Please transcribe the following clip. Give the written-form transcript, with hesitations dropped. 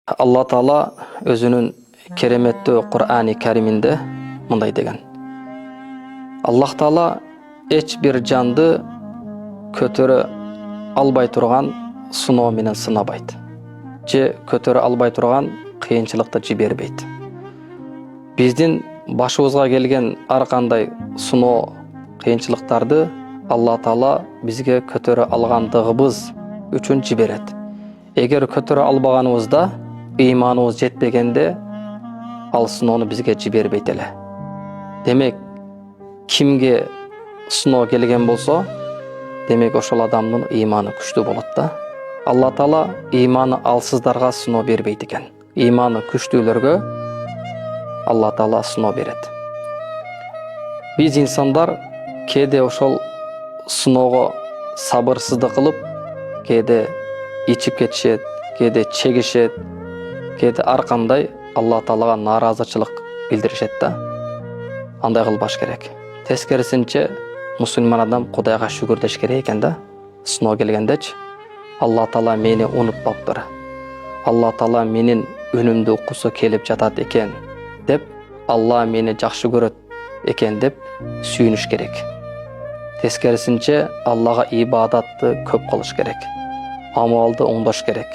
Allah Taala özünün keremetli Kur'an-ı Keriminde mınday degen. Allah Taala hiç bir candı kötörü albay turgan sınоо менен sınabayt. Je kötörü albay turgan kıyınçılıkta jiberбейт. Биздин башыбызга келген ар кандай сыноо кыйынчылыктарды Allah Taala бизге көтөрө алгандыгыбыз үчүн жиберет. Эгер көтөрө албаганыбызда, ыйманыбыз жетпегенде, ал сыноону бизге жибербейт эле. Демек, кимге сыноо келген болсо, демек ошол адамдын ыйманы күчтүү болот да. Allah Taala ыйманы алсыздарга сыноо бербейт экен. Ыйманы күчтүүлөргө Allah Taala сыноо берет. Биз инсандар кээде ошол сыноого сабырсыздык кылып, кээде ичип кетишет, кээде чегишет, кээде ар кандай Allah Taalaga нааразычылык билдиришет да. Андай кылбаш керек. Тескерисинче мусулман адам Кудайга шүгүрдеш керек экен да. Сыноо келгендечи Allah Taala мени унутпаптыр. Allah Taala менин үнүмдү уккусу келип жатат экен деп, Allah мени жакшы көрөт экен деп сүйүнүш керек. Тескерисинче Аллага ибадатты көп кылыш керек. Амалды оңдош керек.